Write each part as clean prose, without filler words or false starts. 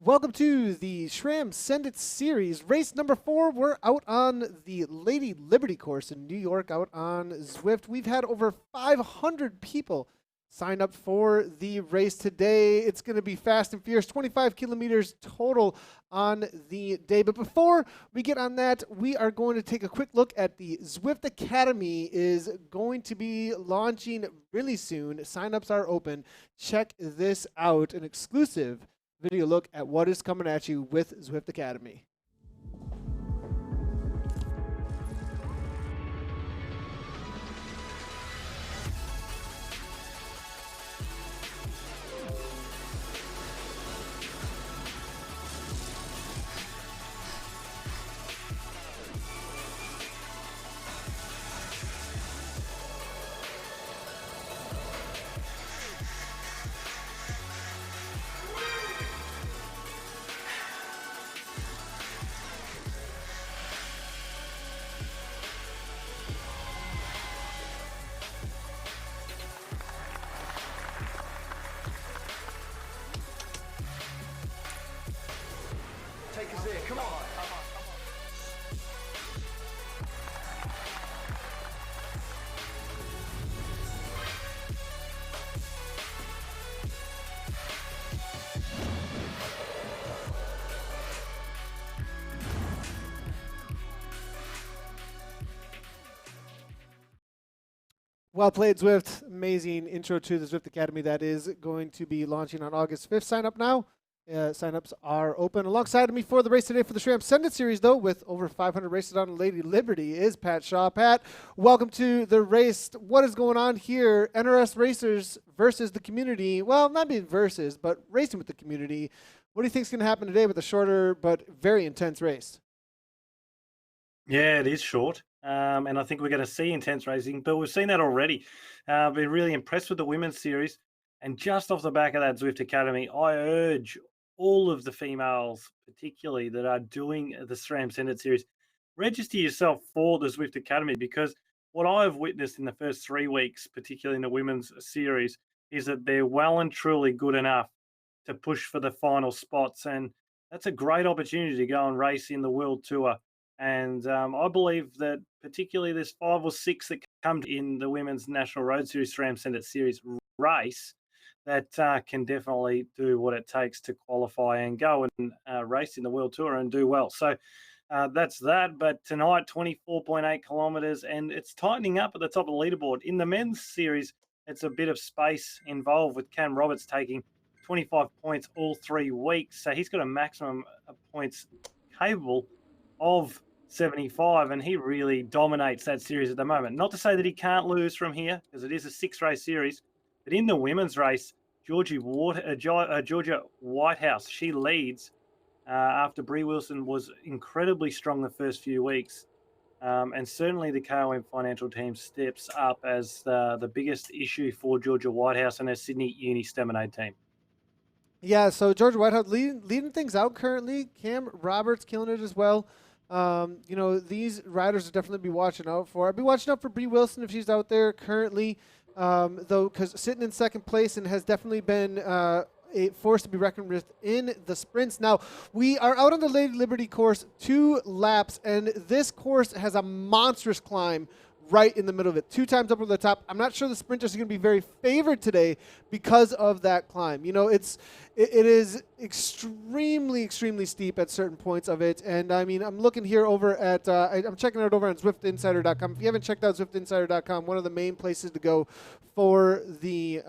Welcome to the SRAM Send It series. Race number 4. We're out on the Lady Liberty course in New York, out on Zwift. We've had over 500 people sign up for the race today. It's going to be fast and fierce, 25 kilometers total on the day. But before we get on that, we are going to take a quick look at the Zwift Academy is going to be launching really soon. Signups are open. Check this out, an exclusive video look at what is coming at you with Zwift Academy. Take us there, come on. Well played, Zwift. Amazing intro to the Zwift Academy that is going to be launching on August 5th. Sign up now. Signups are open. Alongside me for the race today for the SRAM Send It series, though, with over 500 races on Lady Liberty, is Pat Shaw. Pat, welcome to the race. What is going on here? NRS racers versus the community. Well, not being versus, but racing with the community. What do you think is going to happen today with a shorter but very intense race? Yeah, it is short. And I think we're going to see intense racing, but we've seen that already. Been really impressed with the women's series. And just off the back of that Zwift Academy, I urge all of the females, particularly that are doing the SRAM Send It series, register yourself for the Zwift Academy, because what I've witnessed in the first 3 weeks, particularly in the women's series, is that they're well and truly good enough to push for the final spots. And that's a great opportunity to go and race in the World Tour. And I believe that particularly there's 5 or 6 that come in the Women's National Road Series SRAM Send It series race that can definitely do what it takes to qualify and go and race in the World Tour and do well. So that's that. But tonight, 24.8 kilometers, and it's tightening up at the top of the leaderboard. In the men's series, it's a bit of space involved, with Cam Roberts taking 25 points all 3 weeks. So he's got a maximum of points capable of 75, and he really dominates that series at the moment. Not to say that he can't lose from here, because it is a 6-race series. But in the women's race, Georgia Whitehouse, she leads after Brie Wilson was incredibly strong the first few weeks. And certainly the KOM financial team steps up as the biggest issue for Georgia Whitehouse and her Sydney Uni Steminade team. Yeah, so Georgia Whitehouse leading things out currently. Cam Roberts killing it as well. These riders will definitely be watching out for. I'll be watching out for Brie Wilson if she's out there currently, though, because sitting in second place and has definitely been a force to be reckoned with in the sprints. Now, we are out on the Lady Liberty course, 2 laps, and this course has a monstrous climb right in the middle of it, 2 times up over the top. I'm not sure the sprinters are going to be very favored today because of that climb. You know, it is extremely steep at certain points of it. And I mean, I'm looking here over at I'm checking it over on ZwiftInsider.com. If you haven't checked out ZwiftInsider.com, one of the main places to go for the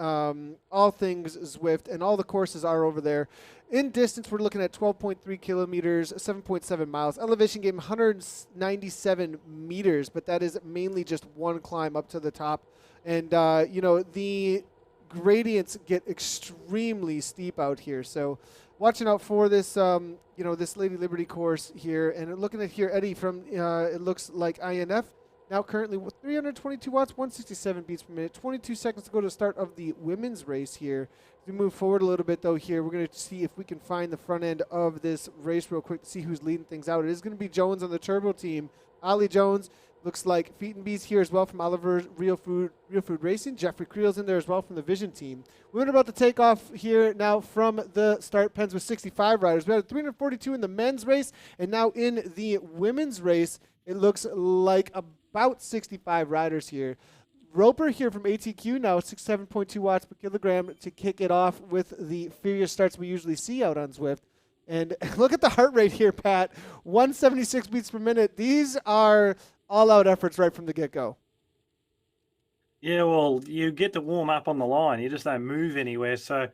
all things Zwift, and all the courses are over there. In distance, we're looking at 12.3 kilometers, 7.7 miles. Elevation gain 197 meters, but that is mainly just one climb up to the top. And, the gradients get extremely steep out here. So watching out for this, this Lady Liberty course here. And looking at here, Eddie from, it looks like INF. Now currently with 322 watts, 167 beats per minute, 22 seconds to go to the start of the women's race here. As we move forward a little bit, though, here, we're going to see if we can find the front end of this race real quick to see who's leading things out. It is going to be Jones on the Turbo team. Ollie Jones Looks like Feet and Bees here as well from Oliver's Real Food Racing. Jeffrey Creel's in there as well from the Vision team. We're about to take off here now from the start pens with 65 riders. We had 342 in the men's race, and now in the women's race, it looks like about 65 riders here. Roper here from ATQ now, 67.2 watts per kilogram to kick it off with the furious starts we usually see out on Zwift. And look at the heart rate here, Pat. 176 beats per minute. These are all-out efforts right from the get-go. Yeah, well, you get to warm up on the line. You just don't move anywhere. So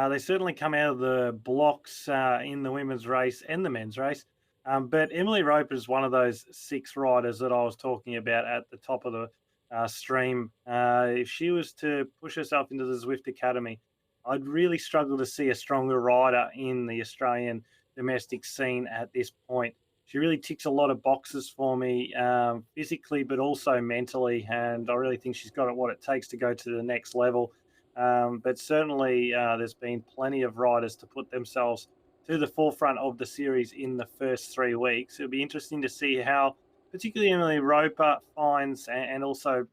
they certainly come out of the blocks in the women's race and the men's race. But Emily Roper is one of those 6 riders that I was talking about at the top of the stream. If she was to push herself into the Zwift Academy, I'd really struggle to see a stronger rider in the Australian domestic scene at this point. She really ticks a lot of boxes for me, physically, but also mentally. And I really think she's got what it takes to go to the next level. But certainly there's been plenty of riders to put themselves to the forefront of the series in the first 3 weeks. It'll be interesting to see how particularly Emily Roper finds, and also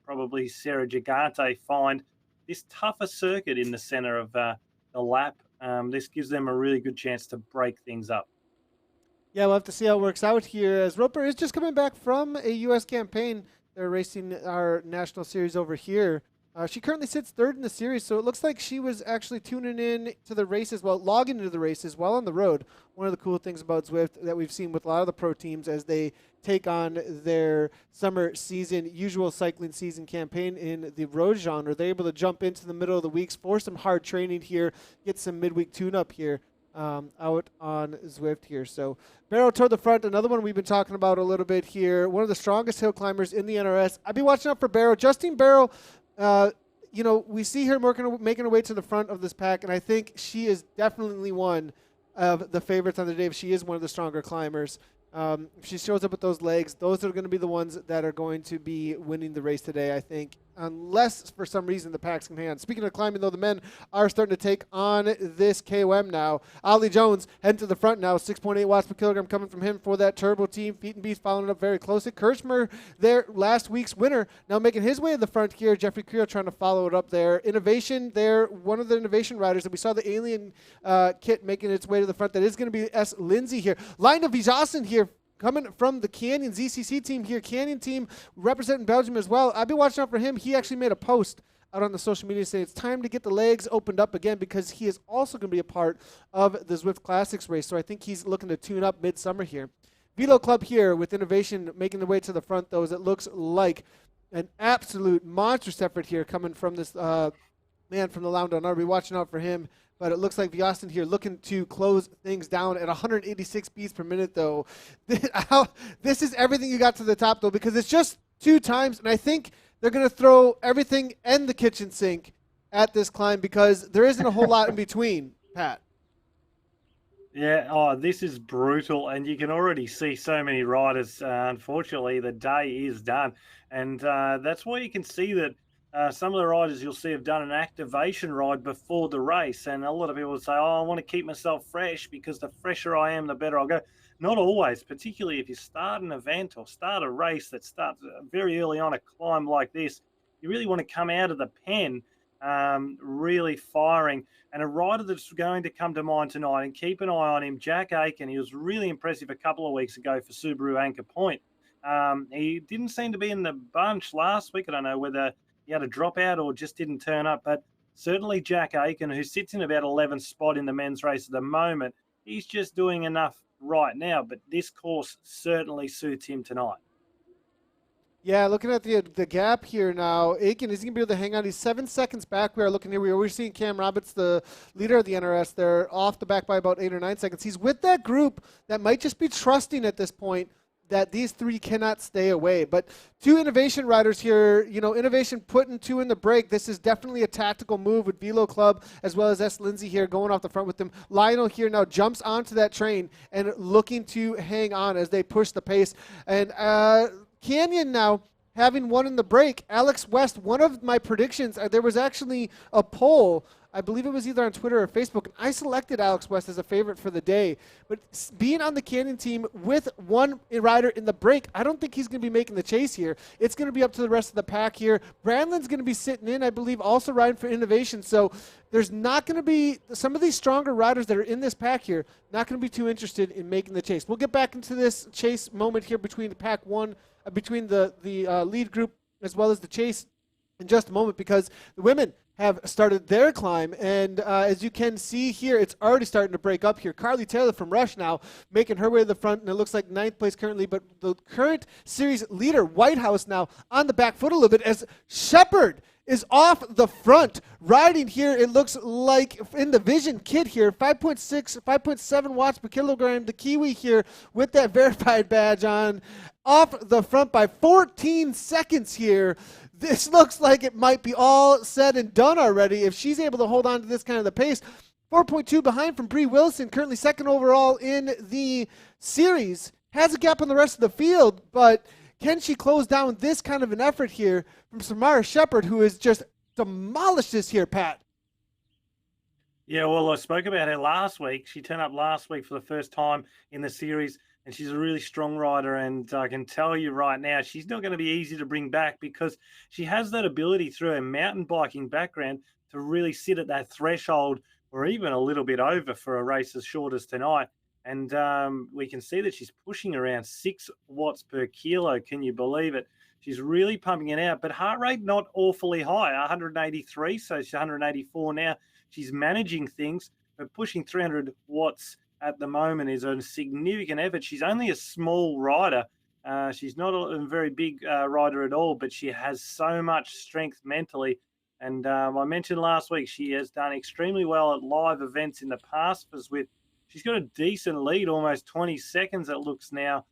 probably Sarah Gigante find this tougher circuit in the center of the lap. This gives them a really good chance to break things up. Yeah, we'll have to see how it works out here, as Roper is just coming back from a U.S. campaign. They're racing our national series over here. She currently sits 3rd in the series, so it looks like she was actually tuning in to the races, logging into the races while on the road. One of the cool things about Zwift that we've seen with a lot of the pro teams as they take on their summer season, usual cycling season campaign in the road genre, they're able to jump into the middle of the weeks for some hard training here, get some midweek tune-up here. Out on Zwift here. So Barrow toward the front, another one we've been talking about a little bit here. One of the strongest hill climbers in the NRS. I'd be watching out for Barrow. Justine Barrow, we see her making her way to the front of this pack, and I think she is definitely one of the favorites on the day. If she is one of the stronger climbers. If she shows up with those legs, those are going to be the ones that are going to be winning the race today, I think, unless for some reason the packs can hang on. Speaking of climbing, though, the men are starting to take on this KOM now. Ollie Jones heading to the front now, 6.8 watts per kilogram coming from him for that turbo team. Feet and Beast following up very closely. Kirchmer, their last week's winner, now making his way to the front here. Jeffrey Creel trying to follow it up there. Innovation, they're one of the innovation riders that we saw the alien kit making its way to the front. That is going to be S. Lindsay here. Line of Vijasen here, coming from the Canyon ZCC team here. Canyon team representing Belgium as well. I've been watching out for him. He actually made a post out on the social media saying it's time to get the legs opened up again because he is also going to be a part of the Zwift Classics race. So I think he's looking to tune up midsummer here. Velo Club here with Innovation making the way to the front, though, as it looks like an absolute monstrous effort here coming from this man from the Loundown. I'll be watching out for him. But it looks like Viastin here looking to close things down at 186 beats per minute, though. This is everything you got to the top, though, because it's just 2 times. And I think they're going to throw everything and the kitchen sink at this climb because there isn't a whole lot in between, Pat. Yeah, this is brutal. And you can already see so many riders. Unfortunately, the day is done. And that's why you can see that some of the riders you'll see have done an activation ride before the race. And a lot of people will say, I want to keep myself fresh because the fresher I am, the better I'll go. Not always, particularly if you start an event or start a race that starts very early on a climb like this. You really want to come out of the pen really firing. And a rider that's going to come to mind tonight, and keep an eye on him, Jack Aiken. He was really impressive a couple of weeks ago for Subaru Anchor Point. He didn't seem to be in the bunch last week. I don't know whether he had a dropout or just didn't turn up, but certainly Jack Aiken, who sits in about 11th spot in the men's race at the moment, he's just doing enough right now, but this course certainly suits him tonight. Yeah, looking at the gap here now, Aiken is going to be able to hang on. He's 7 seconds back. We are looking here. We're seeing Cam Roberts, the leader of the NRS. They're off the back by about 8 or 9 seconds. He's with that group that might just be trusting at this point that these 3 cannot stay away. But 2 innovation riders here, Innovation putting 2 in the break. This is definitely a tactical move with Velo Club as well as S. Lindsay here going off the front with them. Lionel here now jumps onto that train and looking to hang on as they push the pace. And Canyon now having one in the break. Alex West, one of my predictions, there was actually a poll I believe it was either on Twitter or Facebook, and I selected Alex West as a favorite for the day. But being on the Canyon team with one rider in the break, I don't think he's going to be making the chase here. It's going to be up to the rest of the pack here. Brandon's going to be sitting in, I believe, also riding for innovation. So there's not going to be some of these stronger riders that are in this pack here, not going to be too interested in making the chase. We'll get back into this chase moment here between the pack one, between the lead group as well as the chase in just a moment, because the women have started their climb, and as you can see here, it's already starting to break up here. Carly Taylor from Rush now making her way to the front, and it looks like 9th place currently, but the current series leader, Whitehouse, now on the back foot a little bit as Shepard is off the front, riding here, it looks like in the Vision Kit here, 5.6, 5.7 watts per kilogram, the Kiwi here with that verified badge on, off the front by 14 seconds here. This looks like it might be all said and done already if she's able to hold on to this kind of the pace. 4.2 behind from Bree Wilson, currently second overall in the series. Has a gap on the rest of the field, but can she close down this kind of an effort here from Samara Shepard, who has just demolished this here, Pat? Yeah, well, I spoke about her last week. She turned up last week for the first time in the series, and she's a really strong rider. And I can tell you right now, she's not going to be easy to bring back because she has that ability through her mountain biking background to really sit at that threshold or even a little bit over for a race as short as tonight. And we can see that she's pushing around 6 watts per kilo. Can you believe it? She's really pumping it out, but heart rate not awfully high, 183, so she's 184 now. She's managing things, but pushing 300 watts at the moment is a significant effort. She's only a small rider. She's not a very big rider at all, but she has so much strength mentally. And I mentioned last week, she has done extremely well at live events in the past for Zwift. She's got a decent lead, almost 20 seconds it looks now,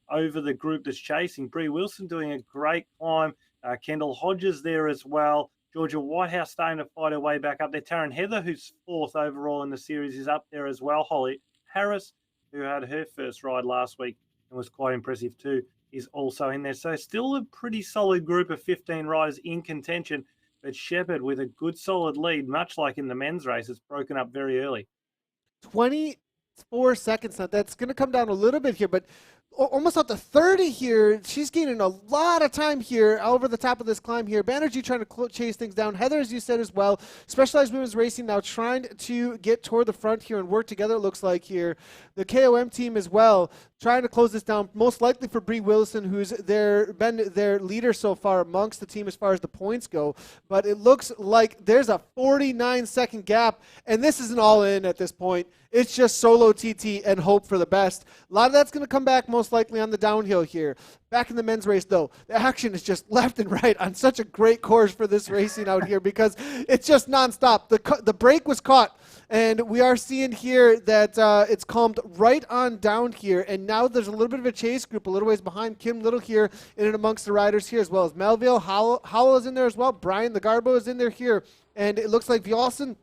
over the group that's chasing. Bree Wilson doing a great climb. Kendall Hodges there as well. Georgia Whitehouse starting to fight her way back up there. Taryn Heather, who's 4th overall in the series, is up there as well. Holly Harris, who had her first ride last week and was quite impressive too, is also in there. So still a pretty solid group of 15 riders in contention, but Shepard with a good solid lead, much like in the men's race, has broken up very early. 24 seconds now. That's going to come down a little bit here, but almost up to 30 here. She's gaining a lot of time here over the top of this climb here. Banerjee trying to chase things down. Heather, as you said as well, Specialized Women's Racing now trying to get toward the front here and work together, it looks like here. The KOM team as well trying to close this down, most likely for Bree Wilson, who's been their leader so far amongst the team as far as the points go. But it looks like there's a 49-second gap, and this isn't all in at this point. It's just solo TT and hope for the best. A lot of that's going to come back most likely on the downhill here. Back in the men's race, though, the action is just left and right on such a great course for this racing out here because it's just nonstop. The break was caught, and we are seeing here that it's calmed right on down here, and now there's a little bit of a chase group a little ways behind. Kim Little here in and amongst the riders here, as well as Melville. Howell is in there as well. Brian the Garbo is in there here, and it looks like Vialson,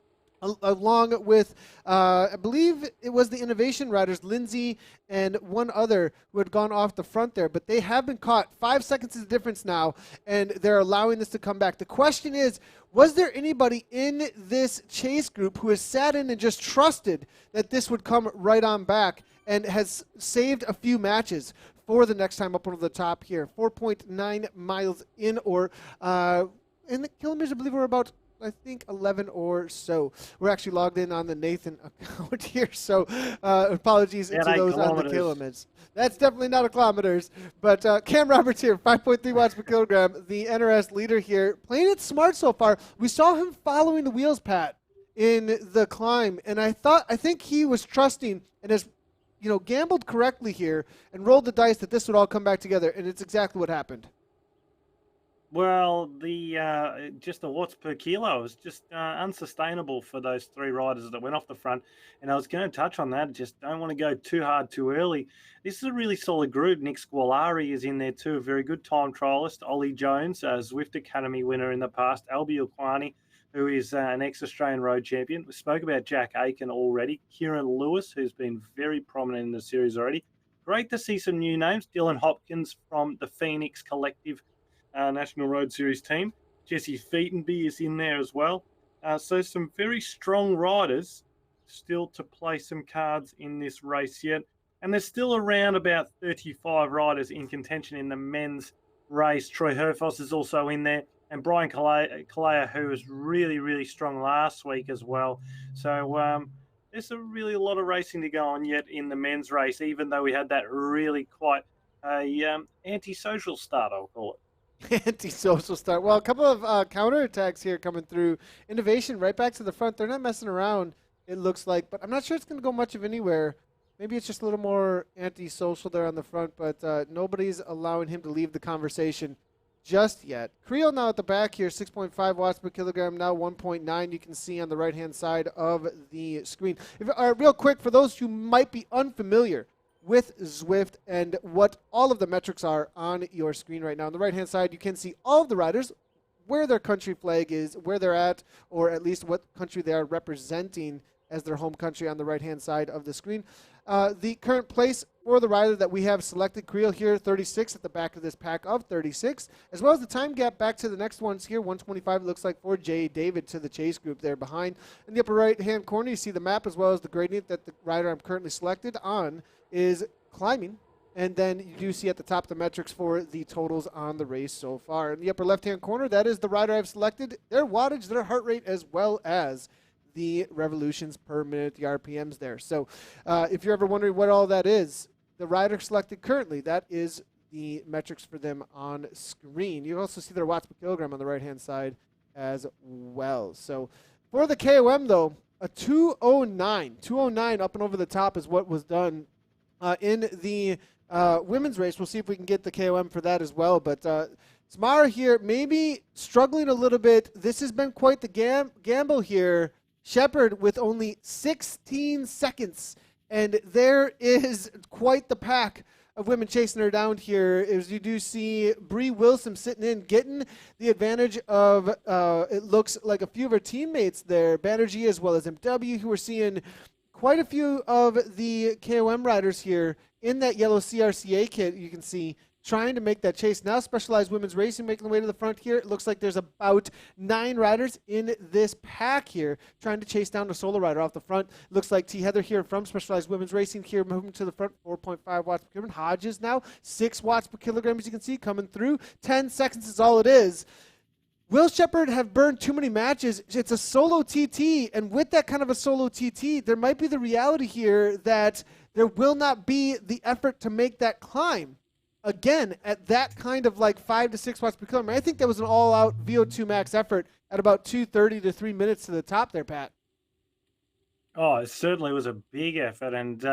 along with, I believe it was the innovation riders, Lindsay and one other who had gone off the front there, but they have been caught. 5 seconds is the difference now, and they're allowing this to come back. The question is, was there anybody in this chase group who has sat in and just trusted that this would come right on back and has saved a few matches for the next time up over the top here? 4.9 miles in, or in the kilometers, I believe we're about, I think 11 or so. We're actually logged in on the Nathan account here, so apologies to those on the kilometers. That's definitely not a kilometers, but Cam Roberts here, 5.3 watts per kilogram, the NRS leader here, playing it smart so far. We saw him following the wheels, Pat, in the climb, and I think he was trusting and has, gambled correctly here and rolled the dice that this would all come back together, and it's exactly what happened. Well, just the watts per kilo is just unsustainable for those 3 riders that went off the front. And I was going to touch on that. Just don't want to go too hard too early. This is a really solid group. Nick Squalari is in there too, a very good time trialist. Ollie Jones, a Zwift Academy winner in the past. Albi Okwani, who is an ex-Australian road champion. We spoke about Jack Aiken already. Kieran Lewis, who's been very prominent in the series already. Great to see some new names. Dylan Hopkins from the Phoenix Collective National Road Series team. Jesse Featonby is in there as well. So some very strong riders still to play some cards in this race yet. And there's still around about 35 riders in contention in the men's race. Troy Herfoss is also in there, and Brian Kalea, who was really, really strong last week as well. So there's a lot of racing to go on yet in the men's race, even though we had that really quite antisocial start, I'll call it. Anti-social start. Well, a couple of counterattacks here coming through. Innovation right back to the front. They're not messing around, it looks like, but I'm not sure it's going to go much of anywhere. Maybe it's just a little more anti-social there on the front, but nobody's allowing him to leave the conversation just yet. Creel now at the back here, 6.5 watts per kilogram, now 1.9. You can see on the right-hand side of the screen. Real quick, for those who might be unfamiliar with Zwift and what all of the metrics are on your screen right now. On the right-hand side, you can see all of the riders, where their country flag is, where they're at, or at least what country they are representing as their home country on the right-hand side of the screen. The current place for the rider that we have selected, Creel here, 36 at the back of this pack of 36, as well as the time gap back to the next ones here, 125 it looks like for Jay David to the chase group there behind. In the upper right-hand corner, you see the map as well as the gradient that the rider I'm currently selected on is climbing. And then you do see at the top the metrics for the totals on the race so far. In the upper left-hand corner, that is the rider I've selected, their wattage, their heart rate, as well as the revolutions per minute, the RPMs there. So if you're ever wondering what all that is, the rider selected currently, that is the metrics for them on screen. You also see their watts per kilogram on the right-hand side as well. So for the KOM, though, a 209 up and over the top is what was done in the women's race. We'll see if we can get the KOM for that as well. But Samara here maybe struggling a little bit. This has been quite the gamble here. Shepard with only 16 seconds. And there is quite the pack of women chasing her down here. As you do see Bree Wilson sitting in, getting the advantage of, it looks like a few of her teammates there. Banerjee as well as MW, who are seeing quite a few of the KOM riders here in that yellow CRCA kit, you can see, trying to make that chase. Now Specialized Women's Racing making the way to the front here. It looks like there's about 9 riders in this pack here trying to chase down the solo rider off the front. Looks like T. Heather here from Specialized Women's Racing here moving to the front, 4.5 watts per kilogram. Hodges now, 6 watts per kilogram, as you can see, coming through. 10 seconds is all it is. Will Shepard have burned too many matches? It's a solo TT, and with that kind of a solo TT, there might be the reality here that there will not be the effort to make that climb again at that kind of like 5 to 6 watts per kilogram. I think that was an all-out VO2 max effort at about 2:30 to 3 minutes to the top there, Pat. Oh, it certainly was a big effort, and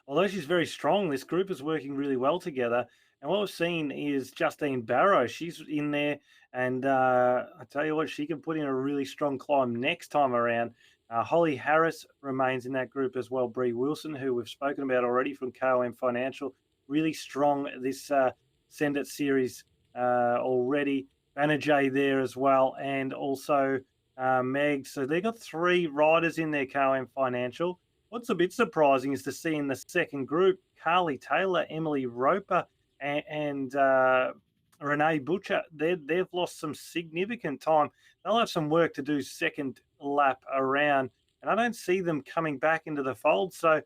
although she's very strong, this group is working really well together. And what we've seen is Justine Barrow. She's in there, and I tell you what, she can put in a really strong climb next time around. Holly Harris remains in that group as well. Bree Wilson, who we've spoken about already from KOM Financial, really strong this Send It series already. Banerjee there as well, and also Meg. So they got 3 riders in their KOM Financial. What's a bit surprising is to see in the second group, Carly Taylor, Emily Roper, and Renee Butcher. They've lost some significant time. They'll have some work to do second lap around, and I don't see them coming back into the fold. So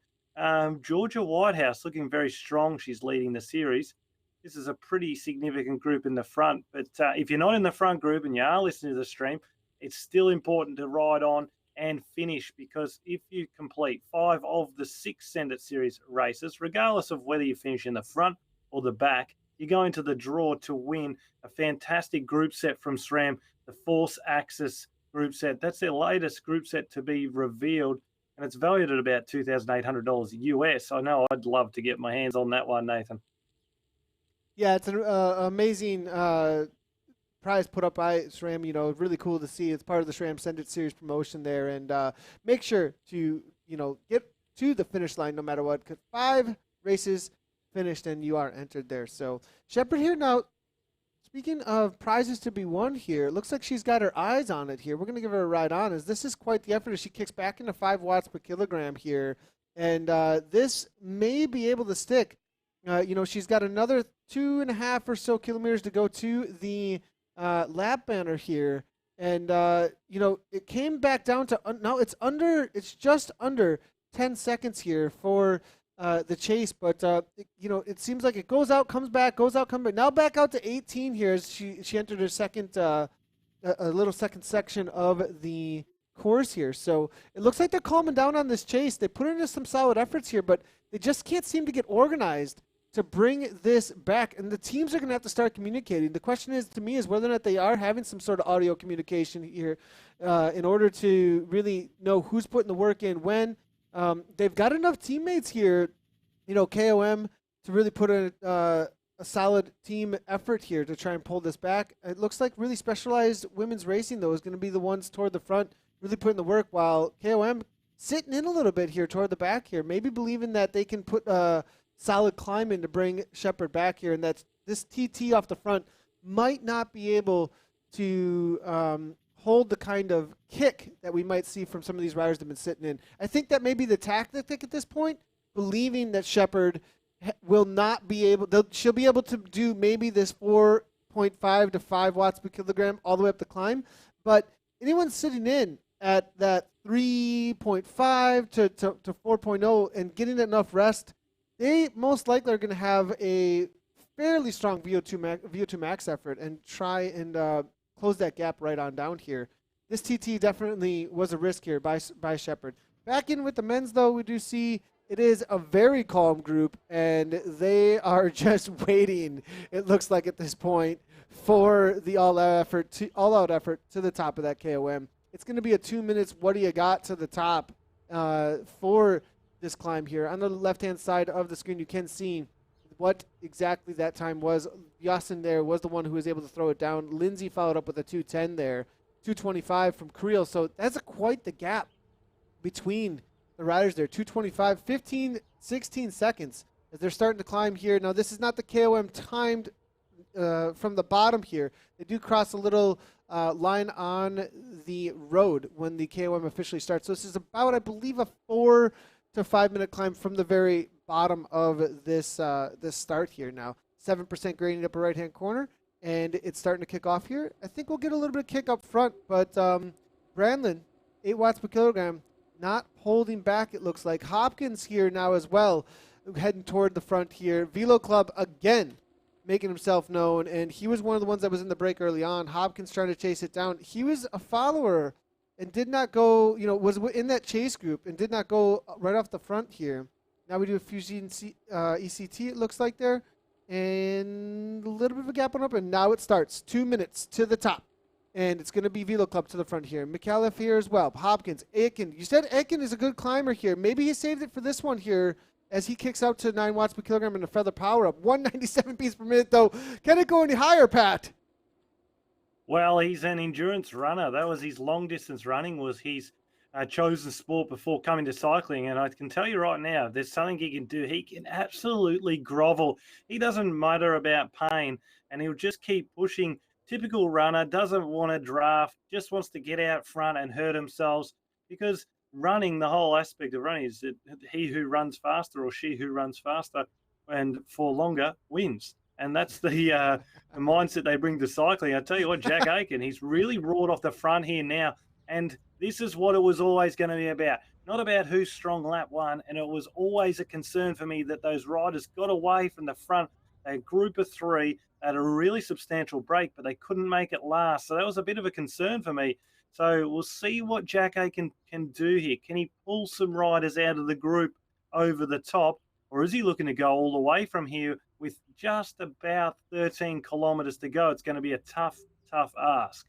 Georgia Whitehouse looking very strong. She's leading the series. This is a pretty significant group in the front. But if you're not in the front group and you are listening to the stream, it's still important to ride on and finish, because if you complete 5 of the 6 Send It Series races, regardless of whether you finish in the front or the back, you go into the draw to win a fantastic group set from SRAM, the Force Axis group set. That's their latest group set to be revealed, and it's valued at about $2,800 US. I know I'd love to get my hands on that one, Nathan. Yeah, it's an amazing prize put up by SRAM. You know, really cool to see. It's part of the SRAM Send It Series promotion there, and make sure to get to the finish line no matter what. 'Cause 5 races finished and you are entered there. So Shepard here now. Speaking of prizes to be won here, it looks like she's got her eyes on it here. We're going to give her a ride on, as this is quite the effort as she kicks back into 5 watts per kilogram here. And this may be able to stick. She's got another 2.5 or so kilometers to go to the lap banner here. And it came back down to now it's just under 10 seconds here for the chase, but it seems like it goes out, comes back, goes out, comes back. Now back out to 18 here as she entered her second a little second section of the course here. So it looks like they're calming down on this chase. They put into some solid efforts here, but they just can't seem to get organized to bring this back. And the teams are going to have to start communicating. The question is, to me, is whether or not they are having some sort of audio communication here in order to really know who's putting the work in when. They've got enough teammates here, KOM, to really put a solid team effort here to try and pull this back. It looks like really specialized women's racing, though, is going to be the ones toward the front, really putting the work, while KOM sitting in a little bit here toward the back here, maybe believing that they can put a solid climb in to bring Shepard back here, and that this TT off the front might not be able to hold the kind of kick that we might see from some of these riders that have been sitting in. I think that may be the tactic at this point, believing that Shepard will not be able, she'll be able to do maybe this 4.5 to 5 watts per kilogram all the way up the climb, but anyone sitting in at that 3.5 to 4.0 and getting enough rest, they most likely are going to have a fairly strong VO2 max effort and try and close that gap right on down here. This TT definitely was a risk here by Shepard. Back in with the men's, though, we do see it is a very calm group, and they are just waiting, it looks like at this point, for the all-out effort to the top of that KOM. It's going to be a 2 minutes, what do you got to the top for this climb here. On the left-hand side of the screen, you can see what exactly that time was. Yasin there was the one who was able to throw it down. Lindsay followed up with a 2:10 there, 2:25 from Creel. So that's quite the gap between the riders there. 2:25, 15, 16 seconds as they're starting to climb here. Now, this is not the KOM timed from the bottom here. They do cross a little line on the road when the KOM officially starts. So this is about, I believe, a 4 to 5 minute climb from the very bottom of this this start here now. 7% gradient upper right hand corner, and it's starting to kick off here. I think we'll get a little bit of kick up front, but Brandlin, 8 watts per kilogram, not holding back, it looks like. Hopkins here now as well, heading toward the front here. Velo Club again making himself known, and he was one of the ones that was in the break early on. Hopkins trying to chase it down. He was a follower and did not go, was in that chase group and did not go right off the front here. Now we do a Fusion ECT, it looks like there, and a little bit of a gap on up, and now it starts. 2 minutes to the top, and it's going to be Velo Club to the front here. McAuliffe here as well. Hopkins, Aiken. You said Aiken is a good climber here. Maybe he saved it for this one here as he kicks out to 9 watts per kilogram and a feather power up. 197 beats per minute, though. Can it go any higher, Pat? Well, he's an endurance runner. That was his long distance running, was his chosen sport before coming to cycling. And I can tell you right now, there's something he can do. He can absolutely grovel. He doesn't mutter about pain, and he'll just keep pushing. Typical runner, doesn't want to draft, just wants to get out front and hurt himself, because running, the whole aspect of running is that he who runs faster or she who runs faster and for longer wins. And that's the mindset they bring to cycling. I tell you what, Jack Aiken, he's really roared off the front here now. And this is what it was always going to be about. Not about who's strong lap one. And it was always a concern for me that those riders got away from the front. A group of 3 had a really substantial break, but they couldn't make it last. So that was a bit of a concern for me. So we'll see what Jack Aiken can do here. Can he pull some riders out of the group over the top? Or is he looking to go all the way from here with just about 13 kilometers to go? It's going to be a tough ask.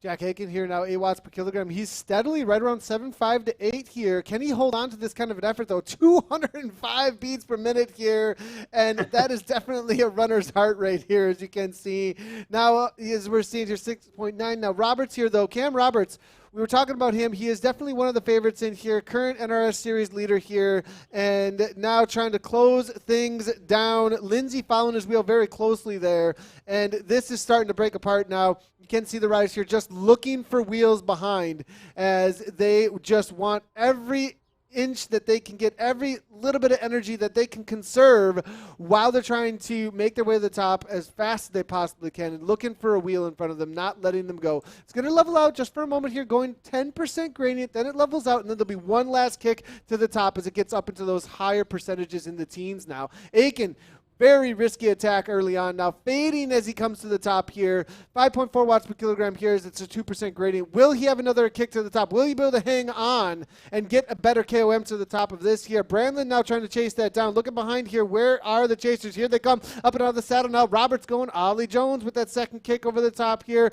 Jack Aiken here now, 8 watts per kilogram. He's steadily right around 7.5 to 8 here. Can he hold on to this kind of an effort, though? 205 beats per minute here, and that is definitely a runner's heart rate here, as you can see. Now, as we're seeing here, 6.9. Now, Roberts here, though. Cam Roberts, we were talking about him. He is definitely one of the favorites in here, current NRS Series leader here, and now trying to close things down. Lindsay following his wheel very closely there, and this is starting to break apart now. You can see the riders here just looking for wheels behind as they just want every inch that they can get, every little bit of energy that they can conserve while they're trying to make their way to the top as fast as they possibly can, and looking for a wheel in front of them, not letting them go. It's going to level out just for a moment here, going 10% gradient, then it levels out, and then there'll be one last kick to the top as it gets up into those higher percentages in the teens now. Aiken, very risky attack early on. Now fading as he comes to the top here. 5.4 watts per kilogram here as it's a 2% gradient. Will he have another kick to the top? Will he be able to hang on and get a better KOM to the top of this here? Brandon now trying to chase that down. Looking behind here. Where are the chasers? Here they come up and out of the saddle now. Roberts going. Ollie Jones with that second kick over the top here.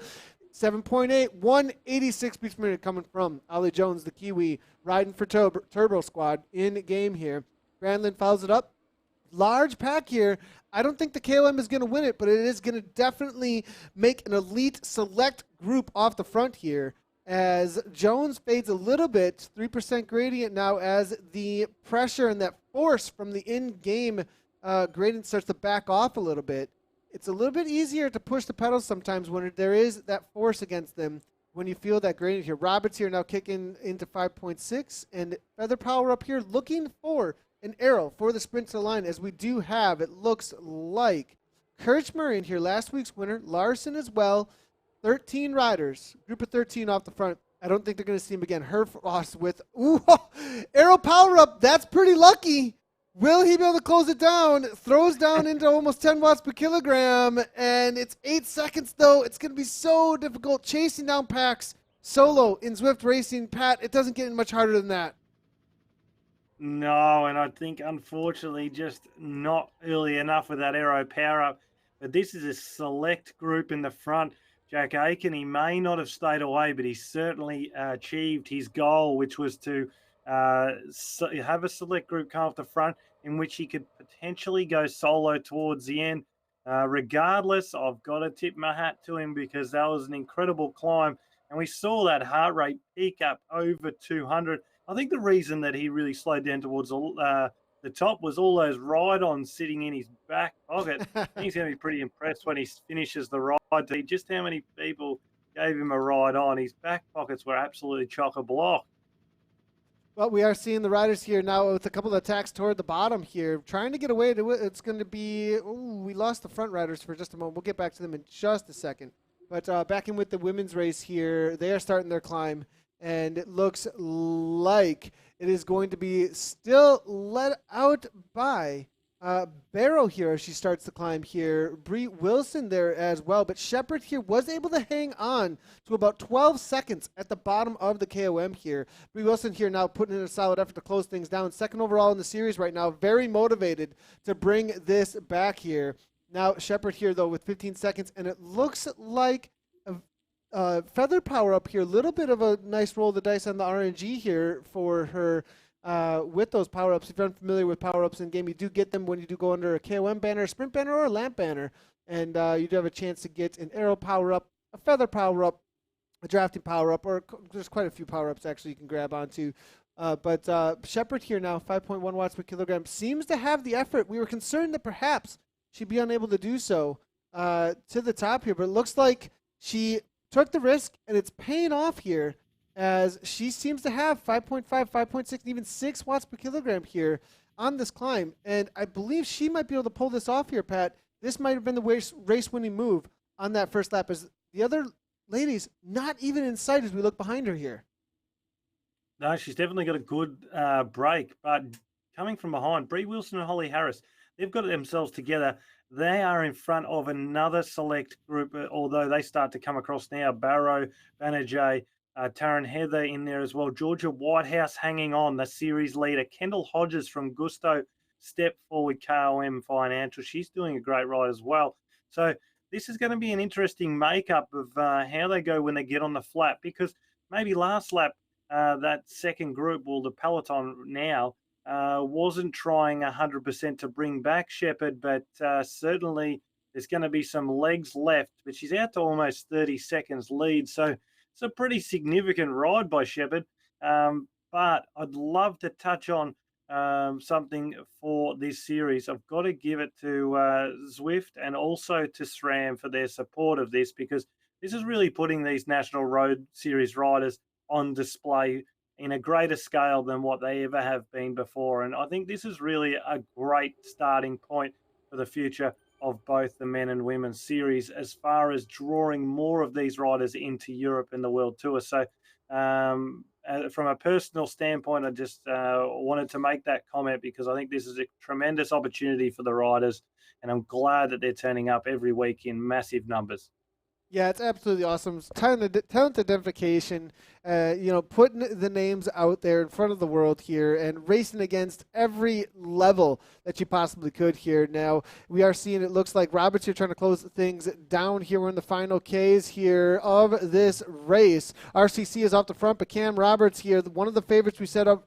7.8, 186 beats per minute coming from Ollie Jones, the Kiwi, riding for Turbo Squad in game here. Brandlin fouls it up. Large pack here. I don't think the KOM is going to win it, but it is going to definitely make an elite select group off the front here as Jones fades a little bit. 3% gradient now as the pressure and that force from the in-game gradient starts to back off a little bit. It's a little bit easier to push the pedals sometimes when there is that force against them when you feel that gradient here. Roberts here now kicking into 5.6, and Feather Power up here looking for an arrow for the sprint to the line, as we do have, it looks like, Kirchmer in here, last week's winner, Larson as well, 13 riders, group of 13 off the front. I don't think they're going to see him again. Herfrost with, ooh, arrow power up, that's pretty lucky. Will he be able to close it down? Throws down into almost 10 watts per kilogram, and it's 8 seconds though. It's going to be so difficult chasing down packs solo in Zwift racing. Pat, it doesn't get much harder than that. No, and I think unfortunately just not early enough with that aero power up. But this is a select group in the front. Jack Aiken, he may not have stayed away, but he certainly achieved his goal, which was to have a select group come off the front in which he could potentially go solo towards the end. Regardless, I've got to tip my hat to him because that was an incredible climb. And we saw that heart rate peak up over 200. I think the reason that he really slowed down towards the top was all those ride-ons sitting in his back pocket. I think he's going to be pretty impressed when he finishes the ride. Just how many people gave him a ride on. His back pockets were absolutely chock-a-block. Well, we are seeing the riders here now with a couple of attacks toward the bottom here, trying to get away to it. It's going to be, we lost the front riders for just a moment. We'll get back to them in just a second. But back in with the women's race here, they are starting their climb. And it looks like it is going to be still led out by Barrow here as she starts the climb here. Bree Wilson there as well. But Shepard here was able to hang on to about 12 seconds at the bottom of the KOM here. Bree Wilson here now putting in a solid effort to close things down. Second overall in the series right now. Very motivated to bring this back here. Now Shepard here, though, with 15 seconds. And it looks like Feather Power up here, a little bit of a nice roll of the dice on the RNG here for her with those power-ups. If you're unfamiliar with power-ups in game, you do get them when you do go under a KOM banner, a sprint banner, or a lamp banner. And you do have a chance to get an arrow power-up, a feather power-up, a drafting power-up, or there's quite a few power-ups actually you can grab onto. But Shepard here now, 5.1 watts per kilogram, seems to have the effort. We were concerned that perhaps she'd be unable to do so to the top here, but it looks like she took the risk, and it's paying off here as she seems to have 5.5, 5.6, even 6 watts per kilogram here on this climb. And I believe she might be able to pull this off here, Pat. This might have been the race-winning move on that first lap, as the other ladies not even in sight as we look behind her here. No, she's definitely got a good break, but coming from behind, Bree Wilson and Holly Harris, they've got themselves together. They are in front of another select group, although they start to come across now. Barrow, Banerjee, Taryn Heather in there as well. Georgia Whitehouse hanging on, the series leader. Kendall Hodges from Gusto, Step Forward KOM Financial. She's doing a great ride as well. So this is going to be an interesting makeup of how they go when they get on the flat, because maybe last lap, that second group, well, the peloton now, wasn't trying 100% to bring back Shepard, but certainly there's going to be some legs left. But she's out to almost 30 seconds lead, so it's a pretty significant ride by Shepard. But I'd love to touch on something for this series. I've got to give it to Zwift and also to SRAM for their support of this, because this is really putting these National Road Series riders on display in a greater scale than what they ever have been before. And I think this is really a great starting point for the future of both the men and women's series as far as drawing more of these riders into Europe and the World Tour. So, from a personal standpoint, I just wanted to make that comment because I think this is a tremendous opportunity for the riders, and I'm glad that they're turning up every week in massive numbers. Yeah, it's absolutely awesome. It's talent identification, putting the names out there in front of the world here and racing against every level that you possibly could here. Now, we are seeing it looks like Roberts here trying to close things down here. We're in the final Ks here of this race. RCC is off the front, but Cam Roberts here, one of the favorites we set up,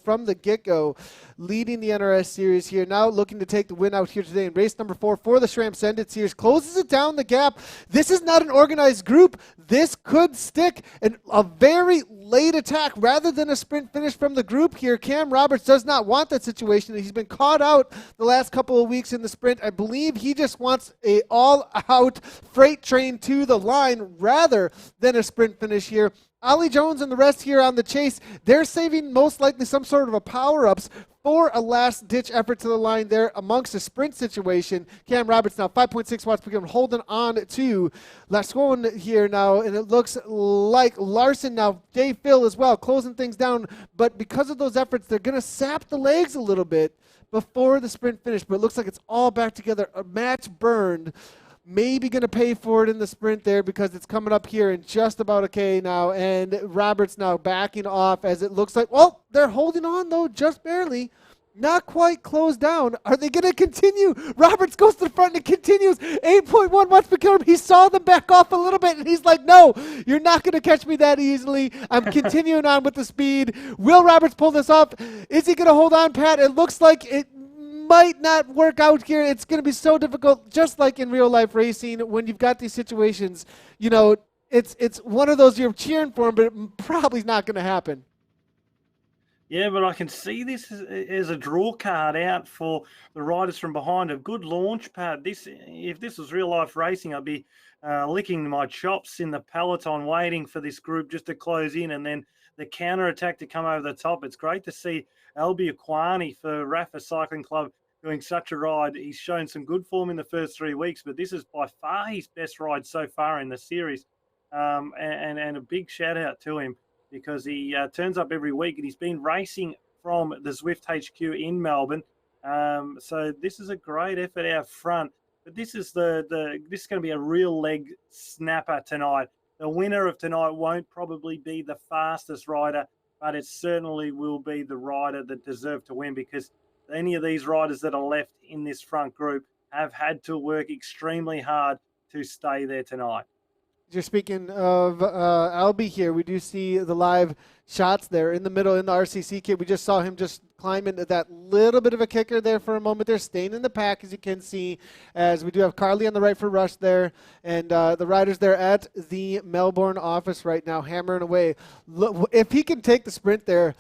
from the get-go, leading the NRS series here. Now looking to take the win out here today in race number 4 for the SRAM Sendit series. Closes it down the gap. This is not an organized group. This could stick in a very late attack rather than a sprint finish from the group here. Cam Roberts does not want that situation. He's been caught out the last couple of weeks in the sprint. I believe he just wants a all-out freight train to the line rather than a sprint finish here. Ollie Jones and the rest here on the chase, they're saving most likely some sort of a power-ups for a last-ditch effort to the line there amongst a sprint situation. Cam Roberts now 5.6 watts per kilometer, holding on to Lascone here now, and it looks like Larson now, Jay Phil as well, closing things down. But because of those efforts, they're going to sap the legs a little bit before the sprint finish. But it looks like it's all back together, a match burned. Maybe going to pay for it in the sprint there because it's coming up here in just about a K now. And Roberts now backing off as it looks like, well, they're holding on though, just barely. Not quite closed down. Are they going to continue? Roberts goes to the front and continues. 8.1 watts per kilometer. He saw them back off a little bit, and he's like, no, you're not going to catch me that easily. I'm continuing on with the speed. Will Roberts pull this off? Is he going to hold on, Pat? It looks like it might not work out here. It's going to be so difficult, just like in real life racing, when you've got these situations. It's one of those you're cheering for him, but it probably not going to happen. Yeah, but I can see this as a draw card out for the riders from behind. A good launch pad. If this was real life racing, I'd be licking my chops in the peloton, waiting for this group just to close in, and then the counter attack to come over the top. It's great to see Albi Aquani for Rafa Cycling Club doing such a ride. He's shown some good form in the first 3 weeks, but this is by far his best ride so far in the series. And a big shout out to him, because he turns up every week, and he's been racing from the Zwift HQ in Melbourne. So this is a great effort out front. But this is this is going to be a real leg snapper tonight. The winner of tonight won't probably be the fastest rider, but it certainly will be the rider that deserved to win, because any of these riders that are left in this front group have had to work extremely hard to stay there tonight. You're speaking of Albie here. We do see the live shots there in the middle in the RCC kit. We just saw him just climb into that little bit of a kicker there for a moment there, staying in the pack, as you can see, as we do have Carly on the right for Rush there, and the riders there at the Melbourne office right now hammering away. Look, if he can take the sprint there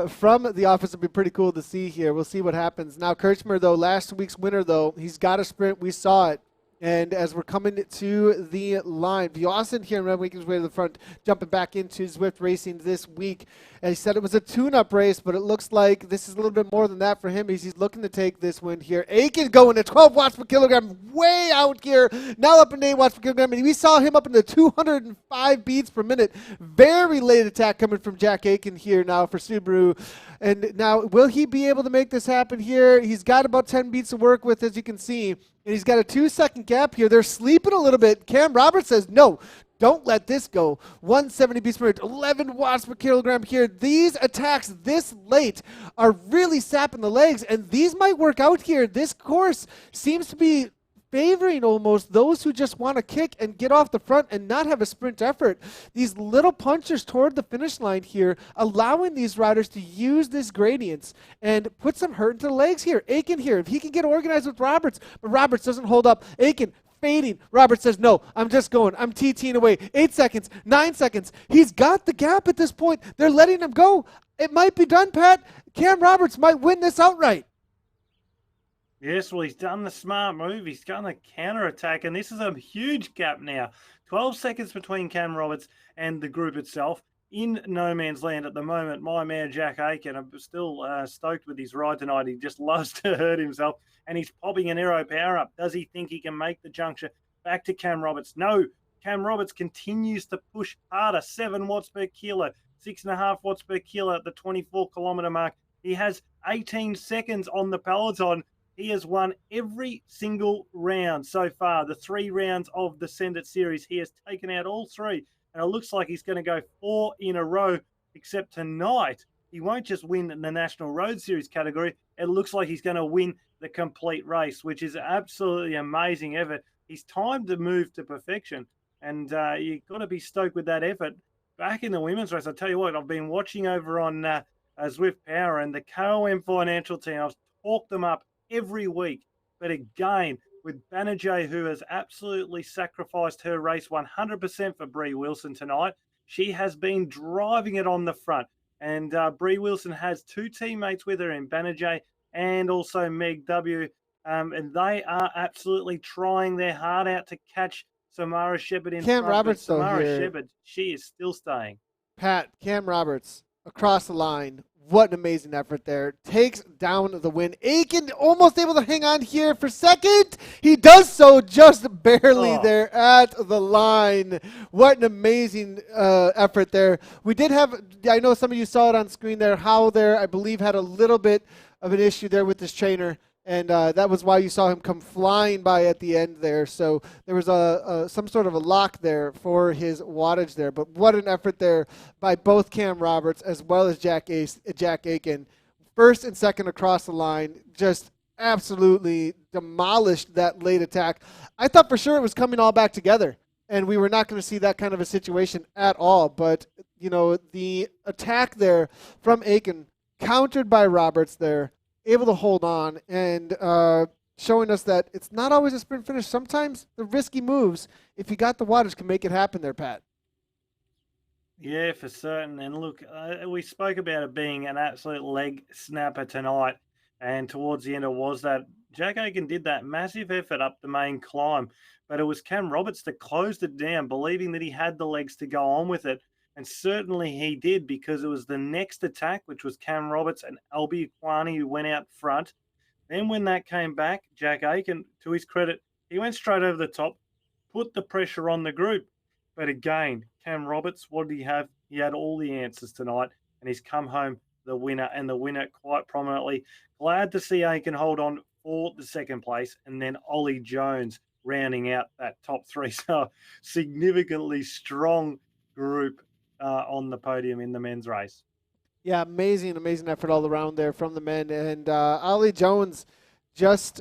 from the office, it'd be pretty cool to see here. We'll see what happens. Now, Kirchmer, though, last week's winner, though, he's got a sprint. We saw it. And as we're coming to the line, Vyausen here making his way to the front, jumping back into Zwift Racing this week. And he said it was a tune-up race, but it looks like this is a little bit more than that for him. He's looking to take this win here. Aiken going to 12 watts per kilogram, way out here. Now up in 8 watts per kilogram. And we saw him up in the 205 beats per minute. Very late attack coming from Jack Aiken here now for Subaru. And now, will he be able to make this happen here? He's got about 10 beats to work with, as you can see. And he's got a 2-second gap here. They're sleeping a little bit. Cam Roberts says, no, don't let this go. 170 beats per minute, 11 watts per kilogram here. These attacks this late are really sapping the legs, and these might work out here. This course seems to be favoring almost those who just want to kick and get off the front and not have a sprint effort. These little punchers toward the finish line here, allowing these riders to use these gradients and put some hurt into the legs here. Aiken here, if he can get organized with Roberts, but Roberts doesn't hold up. Aiken fading. Roberts says, no, I'm just going. I'm TTing away. 8 seconds, 9 seconds. He's got the gap at this point. They're letting him go. It might be done, Pat. Cam Roberts might win this outright. Yes, well, he's done the smart move. He's done the counter-attack, and this is a huge gap now. 12 seconds between Cam Roberts and the group itself. in no man's land at the moment. My man, Jack Aiken, I'm still stoked with his ride tonight. He just loves to hurt himself, and he's popping an aero power up. Does he think he can make the juncture back to Cam Roberts? No. Cam Roberts continues to push harder, 7 watts per kilo, 6.5 watts per kilo at the 24-kilometer mark. He has 18 seconds on the peloton. He has won every single round so far. The 3 rounds of the Send It series, he has taken out all 3. And it looks like he's going to go 4 in a row, except tonight he won't just win the National Road Series category. It looks like he's going to win the complete race, which is absolutely amazing effort. He's timed the move to perfection, and you've got to be stoked with that effort. Back in the women's race, I tell you what, I've been watching over on Zwift Power and the KOM Financial team. I've talked them up every week, but again, with Banerjee, who has absolutely sacrificed her race 100% for Bree Wilson tonight. She has been driving it on the front. And Bree Wilson has 2 teammates with her in Banerjee and also Meg W. And they are absolutely trying their heart out to catch Samara Shepherd in Cam front. Roberts, but Samara though, here. Shepherd, she is still staying. Pat, Cam Roberts, across the line. What an amazing effort there. Takes down the win. Aiken almost able to hang on here for second. He does so just barely there at the line. What an amazing effort there. We did have, I know some of you saw it on screen there, Howell there, I believe, had a little bit of an issue there with this trainer. And that was why you saw him come flying by at the end there. So there was some sort of a lock there for his wattage there. But what an effort there by both Cam Roberts as well as Jack Aiken. First and second across the line, just absolutely demolished that late attack. I thought for sure it was coming all back together, and we were not going to see that kind of a situation at all. But, you know, the attack there from Aiken, countered by Roberts there, able to hold on and showing us that it's not always a sprint finish. Sometimes the risky moves, if you got the wattage, can make it happen there, Pat. Yeah, for certain. And look, we spoke about it being an absolute leg snapper tonight. And towards the end, it was that Jack Aiken did that massive effort up the main climb. But it was Cam Roberts that closed it down, believing that he had the legs to go on with it. And certainly he did, because it was the next attack, which was Cam Roberts and Albie Kwani, who went out front. Then when that came back, Jack Aiken, to his credit, he went straight over the top, put the pressure on the group. But again, Cam Roberts, what did he have? He had all the answers tonight, and he's come home the winner, and the winner quite prominently. Glad to see Aiken hold on for the second place, and then Ollie Jones rounding out that top 3. So significantly strong group on the podium in the men's race. Yeah, amazing effort all around there from the men. And Ollie Jones just,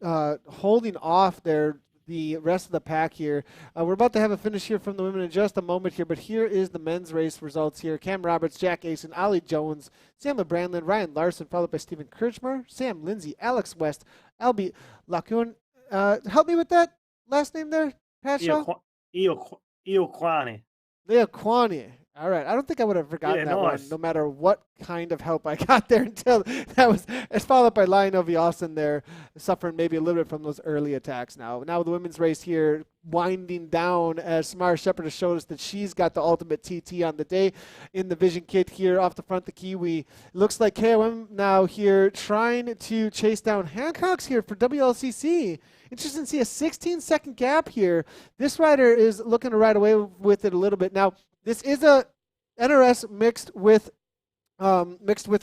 holding off there the rest of the pack here. We're about to have a finish here from the women in just a moment here, but here is the men's race results here. Cam Roberts, Jack Aiken, Ollie Jones, Sam LeBrandlin, Ryan Larson, followed by Stephen Kirchmer, Sam Lindsay, Alex West, Albie Lacune. Help me with that last name there, Pat Shaw? Ioquani. Leo Kwani. All right. I don't think I would have forgotten that one, no matter what kind of help I got there until that was. It's followed up by Lionel V. Austin there, suffering maybe a little bit from those early attacks now. Now the women's race here winding down as Samara Shepherd has showed us that she's got the ultimate TT on the day in the Vision kit here off the front, the Kiwi. Looks like KOM now here trying to chase down Hancock's here for WLCC. Interesting to see a 16-second gap here. This rider is looking to ride away with it a little bit. Now, this is a NRS mixed with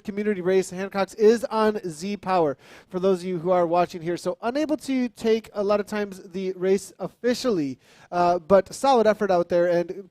community race. Hancock's is on Z Power for those of you who are watching here. So unable to take a lot of times the race officially, but solid effort out there, and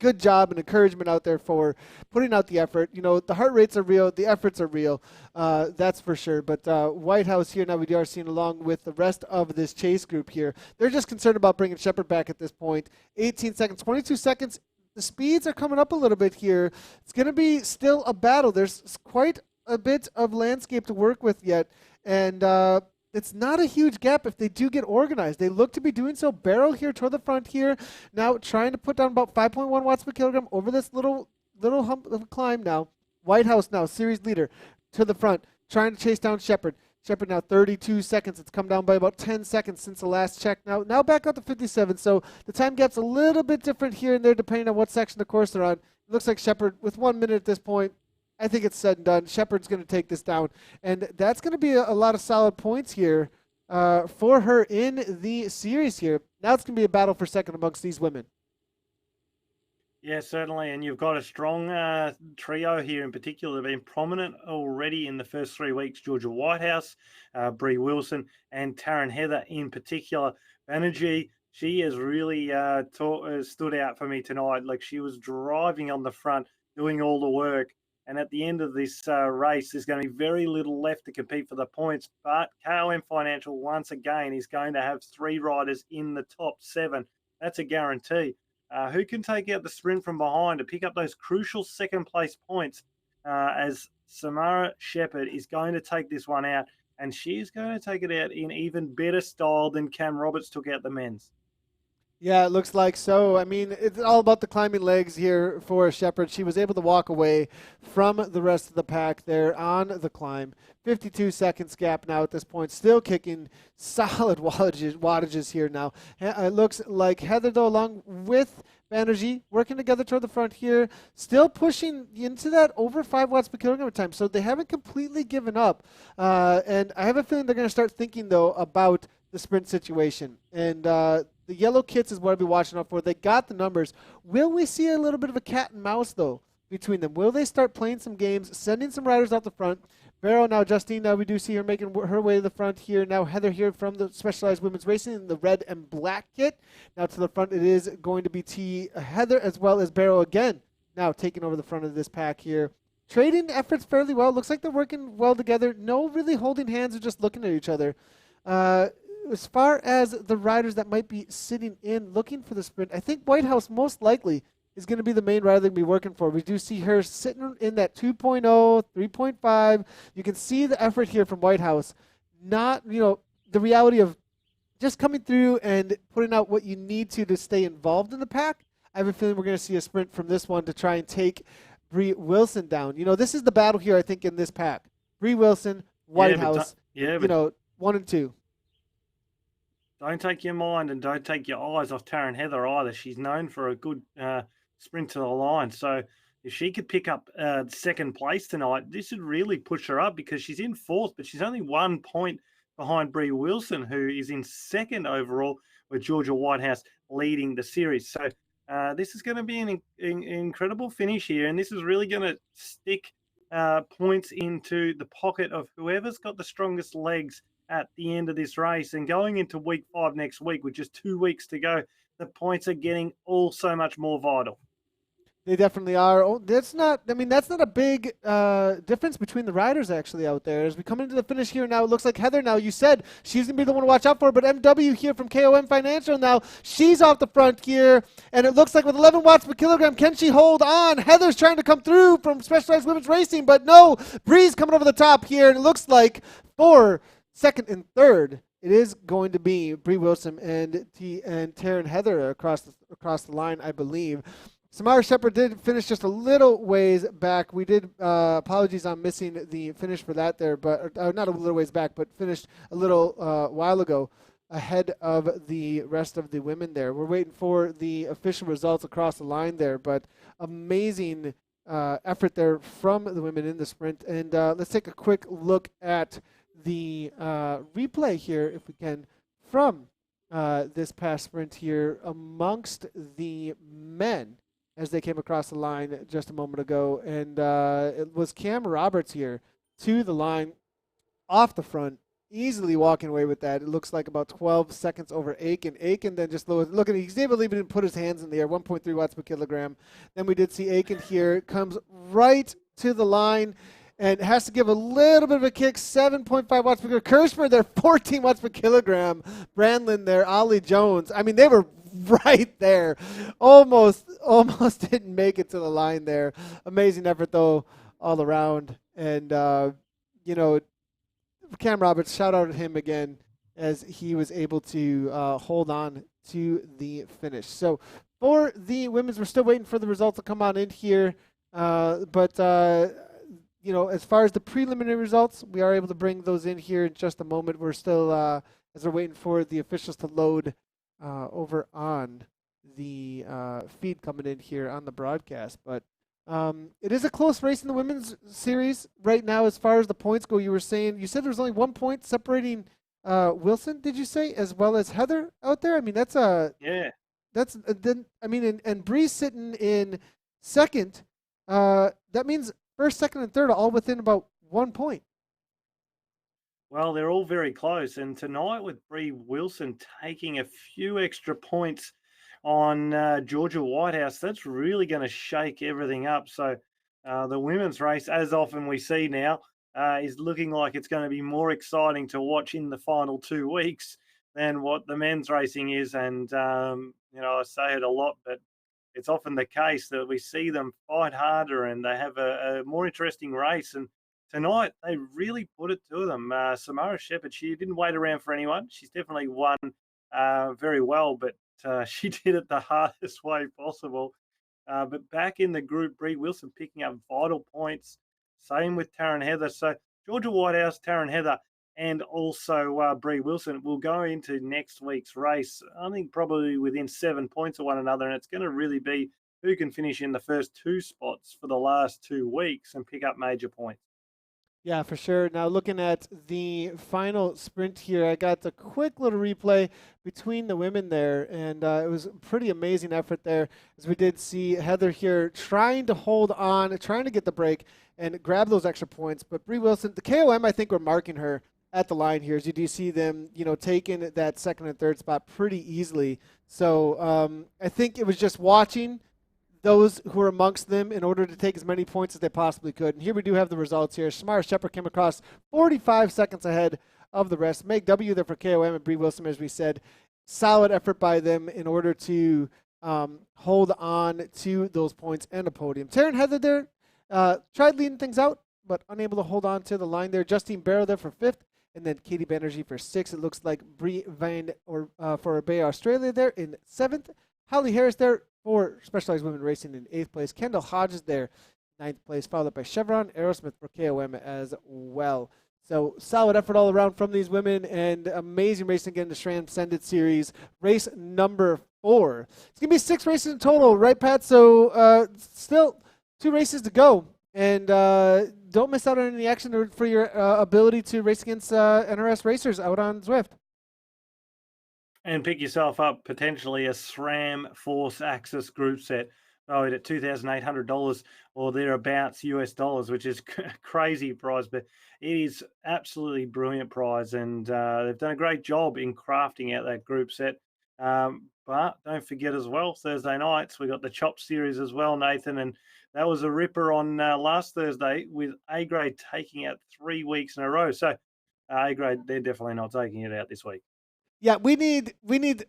good job and encouragement out there for putting out the effort. You know, the heart rates are real, the efforts are real, that's for sure. But White House here now, we are seeing along with the rest of this chase group here, they're just concerned about bringing Shepherd back at this point. 18 seconds, 22 seconds. The speeds are coming up a little bit here. It's going to be still a battle. There's quite a bit of landscape to work with yet. And it's not a huge gap if they do get organized. They look to be doing so. Barrel here toward the front here. Now trying to put down about 5.1 watts per kilogram over this little hump of a climb now. White House now, series leader to the front, trying to chase down Shepherd. Shepard now 32 seconds. It's come down by about 10 seconds since the last check. Now back up to 57. So the time gap's a little bit different here and there depending on what section of the course they're on. It looks like Shepard with 1 minute at this point. I think it's said and done. Shepard's going to take this down, and that's going to be a lot of solid points here for her in the series here. Now it's going to be a battle for second amongst these women. Yeah, certainly. And you've got a strong trio here in particular. They've been prominent already in the first 3 weeks. Georgia Whitehouse, Bree Wilson, and Taryn Heather in particular. Banerjee, she has really stood out for me tonight. Like, she was driving on the front, doing all the work. And at the end of this race, there's going to be very little left to compete for the points. But KOM Financial, once again, is going to have 3 riders in the top 7. That's a guarantee. Who can take out the sprint from behind to pick up those crucial second-place points as Samara Shepherd is going to take this one out, and she's going to take it out in even better style than Cam Roberts took out the men's. Yeah, it looks like so. I mean, it's all about the climbing legs here for Shepard. She was able to walk away from the rest of the pack there on the climb. 52 seconds gap now at this point. Still kicking solid wattages here now. It looks like Heather, though, along with Banerjee, working together toward the front here, still pushing into that over 5 watts per kilogram time. So they haven't completely given up. And I have a feeling they're going to start thinking, though, about the sprint situation. And the yellow kits is what I'll be watching out for. They got the numbers. Will we see a little bit of a cat and mouse, though, between them? Will they start playing some games, sending some riders out the front? Barrow, now Justine, now we do see her making her way to the front here. Now Heather here from the Specialized Women's Racing in the red and black kit. Now to the front it is going to be Heather as well as Barrow again. Now taking over the front of this pack here. Trading efforts fairly well. Looks like they're working well together. No really holding hands or just looking at each other. As far as the riders that might be sitting in looking for the sprint, I think Whitehouse most likely is going to be the main rider they're going to be working for. We do see her sitting in that 2.0, 3.5. You can see the effort here from Whitehouse. Not, the reality of just coming through and putting out what you need to stay involved in the pack. I have a feeling we're going to see a sprint from this one to try and take Bree Wilson down. This is the battle here, I think, in this pack. Bree Wilson, Whitehouse, 1 and 2. Don't take your mind and don't take your eyes off Taryn Heather either. She's known for a good sprint to the line. So if she could pick up second place tonight, this would really push her up because she's in 4th, but she's only 1 point behind Bree Wilson, who is in 2nd overall, with Georgia Whitehouse leading the series. So this is going to be an incredible finish here, and this is really going to stick points into the pocket of whoever's got the strongest legs at the end of this race. And going into week 5 next week with just 2 weeks to go, the points are getting all so much more vital. They definitely are. Oh, that's not a big difference between the riders actually out there. As we come into the finish here now, it looks like Heather now, you said she's going to be the one to watch out for, but MW here from KOM Financial now, she's off the front here, and it looks like with 11 watts per kilogram, can she hold on? Heather's trying to come through from Specialized Women's Racing, but no, Bree's coming over the top here, and it looks like for second and third, it is going to be Bree Wilson and Taryn Heather across the line, I believe. Samara Shepherd did finish just a little ways back. We did apologies on missing the finish for that there, but not a little ways back, but finished a little while ago ahead of the rest of the women there. We're waiting for the official results across the line there, but amazing effort there from the women in the sprint. And let's take a quick look at the replay here, if we can, from this past sprint here amongst the men as they came across the line just a moment ago. And it was Cam Roberts here to the line off the front, easily walking away with that. It looks like about 12 seconds over Aiken. Aiken then just looking, he's able to even put his hands in the air, 1.3 watts per kilogram. Then we did see Aiken here, comes right to the line and has to give a little bit of a kick, 7.5 watts per kilogram. Kirschmer there, 14 watts per kilogram. Brandlin there, Ollie Jones. I mean, they were right there. Almost didn't make it to the line there. Amazing effort, though, all around. And, Cam Roberts, shout out to him again as he was able to hold on to the finish. So for the women's, we're still waiting for the results to come on in here. But as far as the preliminary results, we are able to bring those in here in just a moment. We're still, as we're waiting for the officials to load over on the feed coming in here on the broadcast. But it is a close race in the women's series right now as far as the points go. You said there was only 1 point separating Wilson, did you say, as well as Heather out there? I mean, that's Yeah. then I mean, and Bree's sitting in second. That means first, second, and third are all within about 1 point. Well, they're all very close. And tonight, with Bree Wilson taking a few extra points on Georgia Whitehouse, that's really going to shake everything up. So the women's race, as often we see now, is looking like it's going to be more exciting to watch in the final 2 weeks than what the men's racing is. And, I say it a lot, but it's often the case that we see them fight harder and they have a more interesting race. And tonight, they really put it to them. Samara Shepherd, she didn't wait around for anyone. She's definitely won very well, but she did it the hardest way possible. But back in the group, Bree Wilson picking up vital points. Same with Taryn Heather. So Georgia Whitehouse, Taryn Heather, and also Bree Wilson will go into next week's race, I think probably within 7 points of one another. And it's going to really be who can finish in the first 2 spots for the last 2 weeks and pick up major points. Yeah, for sure. Now, looking at the final sprint here, I got the quick little replay between the women there, and it was a pretty amazing effort there, as we did see Heather here trying to hold on, trying to get the break and grab those extra points. But Bree Wilson, the KOM, I think, were marking her at the line here, as you do see them, taking that second and third spot pretty easily. So I think it was just watching those who were amongst them in order to take as many points as they possibly could. And here we do have the results here. Samara Shepherd came across 45 seconds ahead of the rest. Meg W. there for KOM and Bree Wilson, as we said. Solid effort by them in order to hold on to those points and a podium. Taryn Heather there tried leading things out, but unable to hold on to the line there. Justine Barrow there for fifth, and then Katie Banerjee for sixth. It looks like Bree Van for Bay Australia there in seventh. Holly Harris there for Specialized Women Racing in 8th place. Kendall Hodges there, 9th place, followed up by Chevron. Aerosmith for KOM as well. So solid effort all around from these women, and amazing racing again in the SRAM Ascended Series. Race number 4. It's going to be 6 races in total, right, Pat? So still 2 races to go. And don't miss out on any action for your ability to race against NRS racers out on Zwift. And pick yourself up potentially a SRAM Force Access group set valued at $2,800 or thereabouts US dollars, which is crazy prize, but it is absolutely brilliant prize, and they've done a great job in crafting out that group set. But don't forget as well, Thursday nights, we got the Chop Series as well, Nathan, and that was a ripper on last Thursday with A-grade taking out 3 weeks in a row. So A-grade, they're definitely not taking it out this week. Yeah, we need the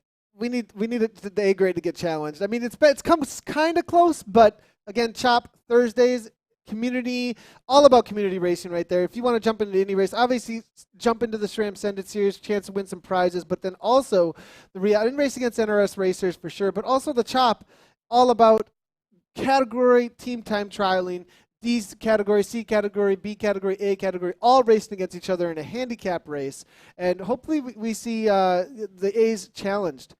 A grade to get challenged. I mean, it's come kind of close, but again, Chop Thursdays, community, all about community racing right there. If you want to jump into any race, obviously jump into the SRAM Ascended Series, chance to win some prizes, but then also the race against NRS racers for sure, but also the Chop, all about category team time trialing. These categories, C category, B category, A category, all racing against each other in a handicap race. And hopefully we see the A's challenged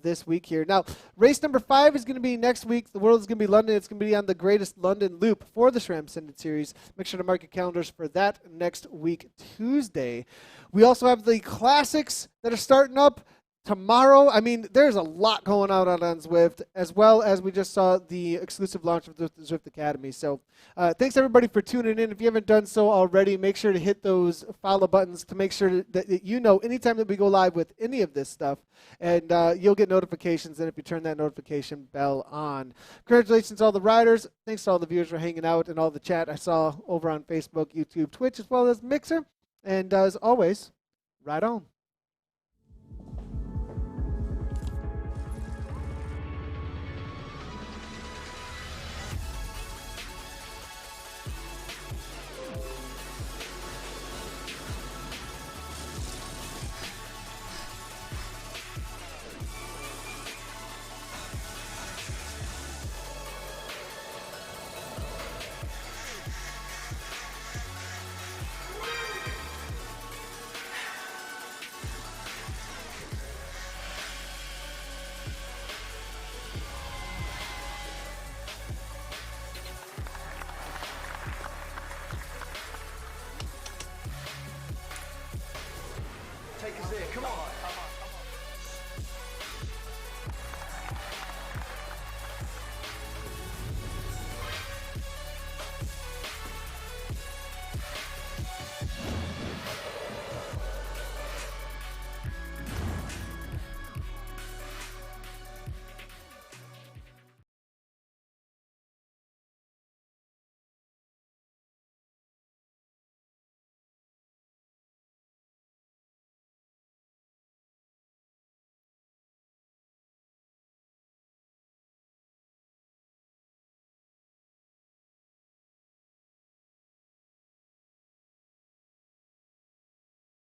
this week here. Now, race number 5 is going to be next week. The World is going to be London. It's going to be on the Greatest London Loop for the SRAM Ascended Series. Make sure to mark your calendars for that next week, Tuesday. We also have the classics that are starting up tomorrow. I mean, there's a lot going on Zwift, as well as we just saw the exclusive launch of the Zwift Academy. So thanks, everybody, for tuning in. If you haven't done so already, make sure to hit those follow buttons to make sure that you know anytime that we go live with any of this stuff. And you'll get notifications, and if you turn that notification bell on. Congratulations to all the riders. Thanks to all the viewers for hanging out and all the chat I saw over on Facebook, YouTube, Twitch, as well as Mixer. And as always, ride on.